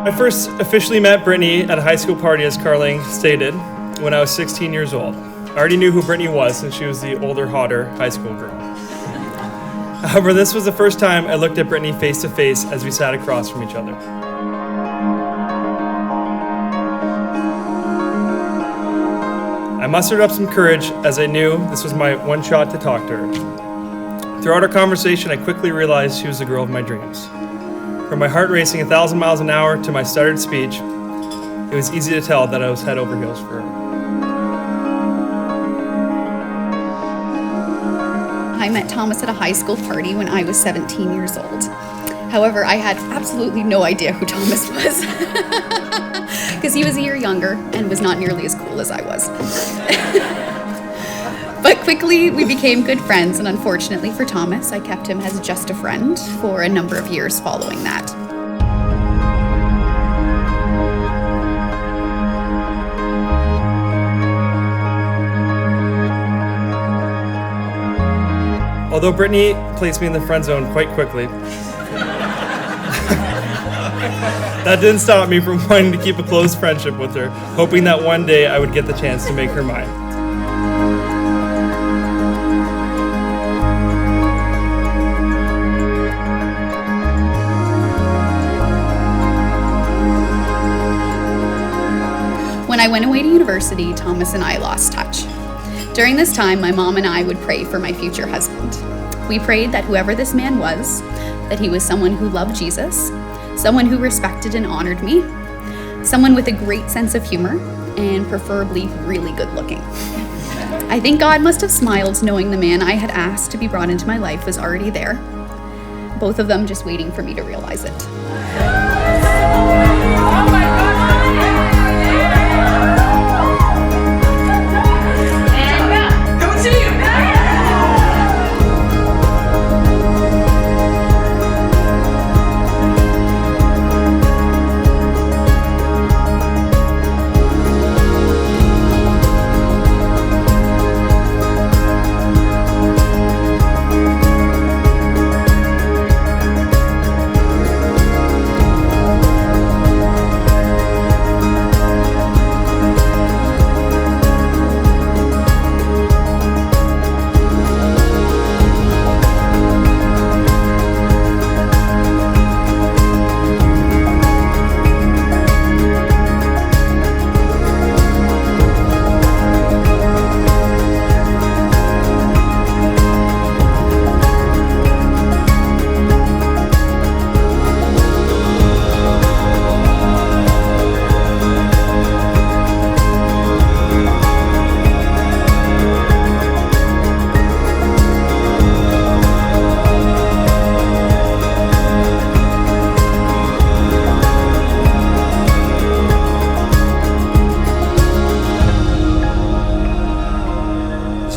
I first officially met Brittany at a high school party, as Carling stated, when I was 16 years old. I already knew who Brittany was since she was the older, hotter high school girl. However, this was the first time I looked at Brittany face to face as we sat across from each other. I mustered up some courage as I knew this was my one shot to talk to her. Throughout our conversation, I quickly realized she was the girl of my dreams. From my heart racing 1,000 miles an hour to my stuttered speech, it was easy to tell that I was head over heels for her. I met Thomas at a high school party when I was 17 years old. However, I had absolutely no idea who Thomas was because he was a year younger and was not nearly as cool as I was. But quickly we became good friends, and unfortunately for Thomas, I kept him as just a friend for a number of years following that. Although Brittany placed me in the friend zone quite quickly, that didn't stop me from wanting to keep a close friendship with her, hoping that one day I would get the chance to make her mine. When I went away to university, Thomas and I lost touch. During this time, my mom and I would pray for my future husband. We prayed that whoever this man was, that he was someone who loved Jesus, someone who respected and honored me, someone with a great sense of humor, and preferably really good looking. I think God must have smiled knowing the man I had asked to be brought into my life was already there, both of them just waiting for me to realize it.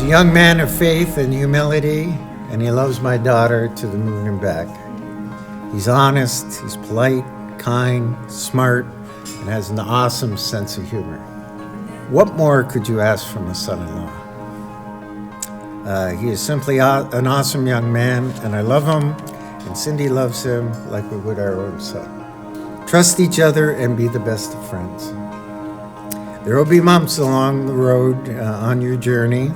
Young man of faith and humility, and he loves my daughter to the moon and back. He's honest, he's polite, kind, smart, and has an awesome sense of humor. What more could you ask from a son-in-law? He is simply an awesome young man, and I love him, and Cindy loves him like we would our own son. Trust each other and be the best of friends. There will be bumps along the road on your journey,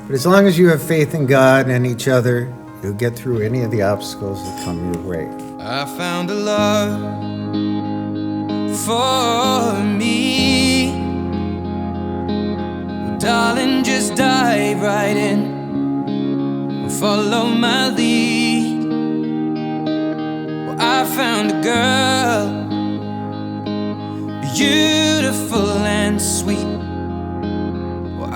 but as long as you have faith in God and each other, you'll get through any of the obstacles that come your way. I found a love for me. Well, darling, just dive right in and follow my lead. Well, I found a girl, beautiful and sweet.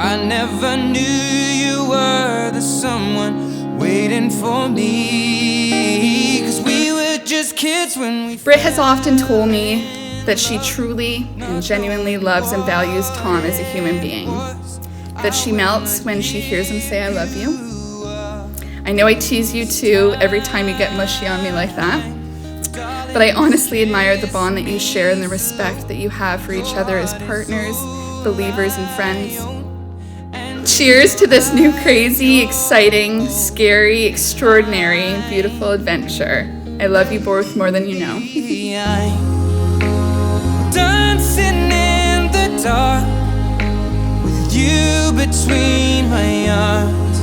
I never knew you were the someone waiting for me, 'cause we were just kids when we... Britt has often told me that she truly and genuinely loves and values Tom as a human being, that she melts when she hears him say, "I love you." I know I tease you too every time you get mushy on me like that, but I honestly admire the bond that you share and the respect that you have for each other as partners, believers, and friends. Cheers to this new crazy, exciting, scary, extraordinary, beautiful adventure. I love you both more than you know. dancing in the dark with you between my arms,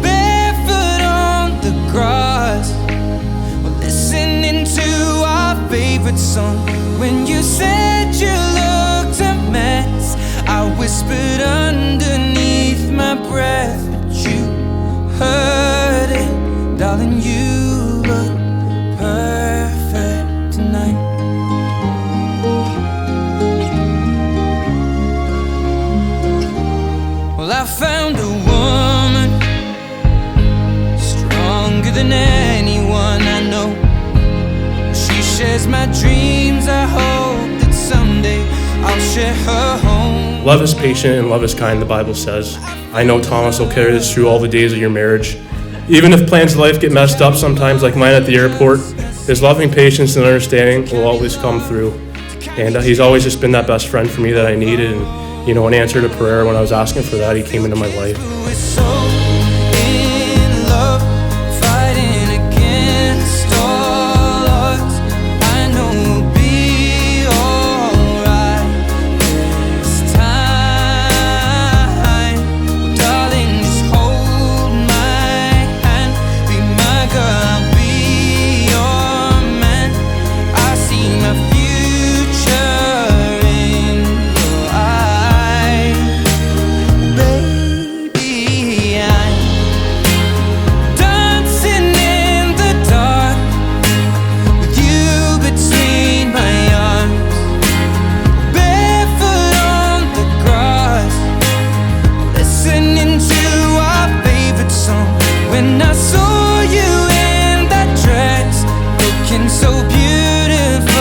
barefoot on the grass, we're listening to our favorite song. When you said you looked a mess, I whispered underneath my breath, but you heard it, darling. You look perfect tonight. Well, I found a woman stronger than anyone I know. She shares my dreams. I hope that someday I'll share her home. Love is patient and love is kind, the Bible says. I know Thomas will carry this through all the days of your marriage. Even if plans of life get messed up sometimes, like mine at the airport, his loving patience and understanding will always come through. And he's always just been that best friend for me that I needed. And, you know, in answer to prayer, when I was asking for that, he came into my life. We're so in love, fighting against all odds. I know we'll be alright this time. Well, darling, just hold my hand. Be my girl, I'll be your man. I see my future in your eyes. Baby, I'm dancing in the dark with you between my arms, barefoot on the grass, listening to our favorite song. When I saw you in that dress, looking so beautiful,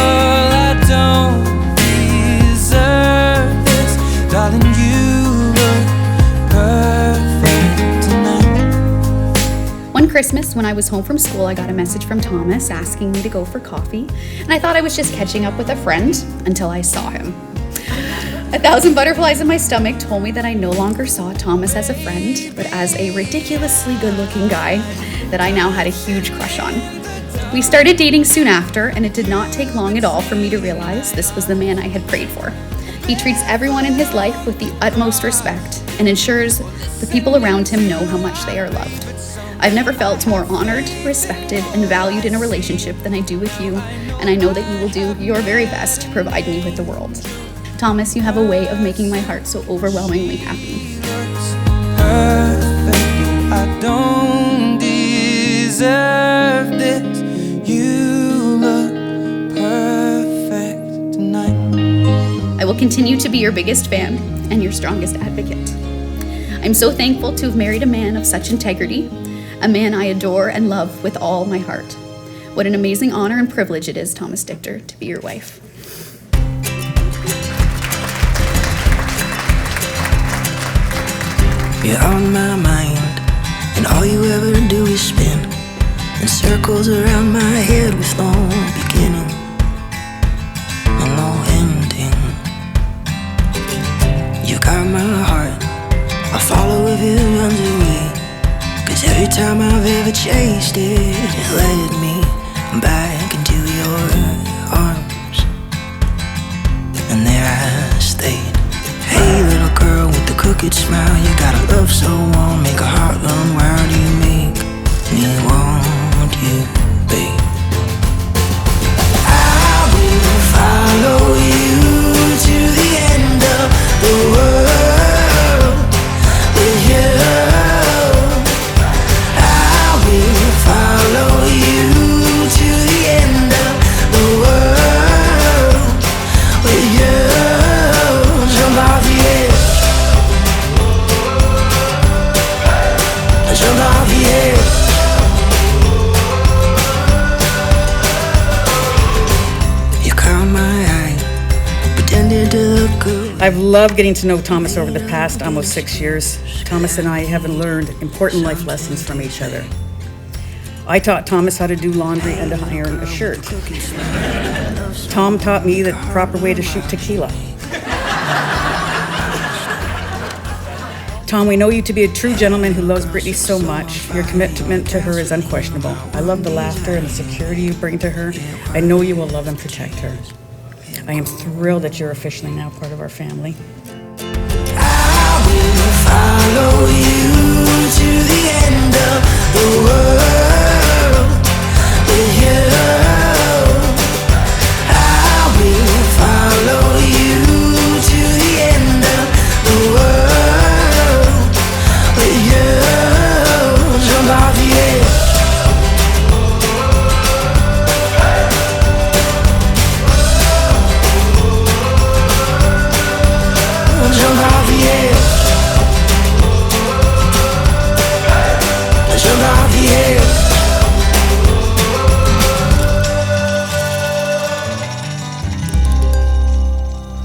I don't deserve this, darling. You look perfect tonight. One Christmas, when I was home from school, I got a message from Thomas asking me to go for coffee, and I thought I was just catching up with a friend until I saw him. 1,000 butterflies in my stomach told me that I no longer saw Thomas as a friend, but as a ridiculously good-looking guy that I now had a huge crush on. We started dating soon after, and it did not take long at all for me to realize this was the man I had prayed for. He treats everyone in his life with the utmost respect and ensures the people around him know how much they are loved. I've never felt more honored, respected, and valued in a relationship than I do with you, and I know that you will do your very best to provide me with the world. Thomas, you have a way of making my heart so overwhelmingly happy. Perfect. I don't deserve this. You look perfect tonight. I will continue to be your biggest fan and your strongest advocate. I'm so thankful to have married a man of such integrity, a man I adore and love with all my heart. What an amazing honor and privilege it is, Thomas Dichter, to be your wife. You're on my mind, and all you ever do is spin in circles around my head with no beginning and no ending. You got my heart, I follow if it runs away, 'cause every time I've ever chased it, it led me back into your arms, and there I stayed. Hey little girl with the crooked smile, you got a love so warm, make a heart run wild. You make me want you, babe. I will follow you to the end of the world with you. I will follow you to the end of the world with you. Jump off the edge. Jump off the edge. You caught my eye, pretended to look good. I've loved getting to know Thomas over the past almost 6 years. Thomas and I have learned important life lessons from each other. I taught Thomas how to do laundry and to iron a shirt. Tom taught me the proper way to shoot tequila. Tom, we know you to be a true gentleman who loves Brittany so much. Your commitment to her is unquestionable. I love the laughter and the security you bring to her. I know you will love and protect her. I am thrilled that you're officially now part of our family. I will follow you to the end of the world with you. I will follow you to the end of the world with you. Jump off the edge. Jump off the edge. Jump off the edge.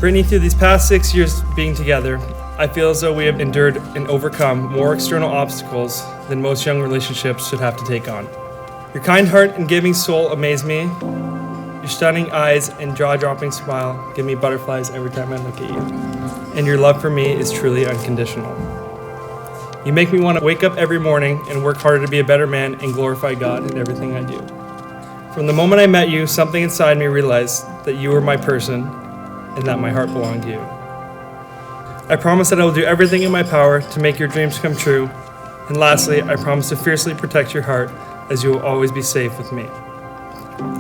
Brittany, through these past 6 years being together, I feel as though we have endured and overcome more external obstacles than most young relationships should have to take on. Your kind heart and giving soul amaze me. Your stunning eyes and jaw-dropping smile give me butterflies every time I look at you. And your love for me is truly unconditional. You make me want to wake up every morning and work harder to be a better man and glorify God in everything I do. From the moment I met you, something inside me realized that you were my person and that my heart belonged to you. I promise that I will do everything in my power to make your dreams come true. And lastly, I promise to fiercely protect your heart as you will always be safe with me.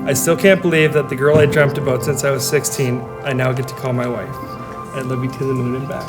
I still can't believe that the girl I dreamt about since I was 16, I now get to call my wife. I love you to the moon and back.